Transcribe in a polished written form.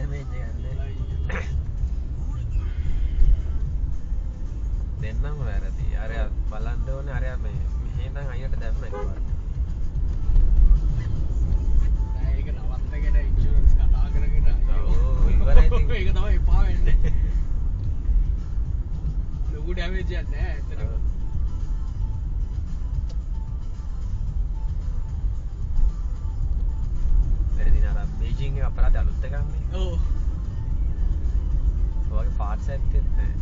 Damage එකක් දෙන්නම වැරදි. අරයා බලන්න ඕනේ අරයා මේ මෙහෙන් නම් අයියට දැම්ම එකපාරට. නෑ ඒක නවත්තගෙන ඉන්ෂුරන්ස් කතා කරගෙන ඔව් ඉවරයි ඉතින්. ඒක තමයි එපා වෙන්නේ. ලොකු ඩැමේජ් එකක් නෑ ඇත්තටම. වැරදි නේද? බීජිං එක අපරාධ අලුත් එකක් නේ. ඔව්. ඔයගේ පාර්ට්ස් ඇත්තෙත් නෑ.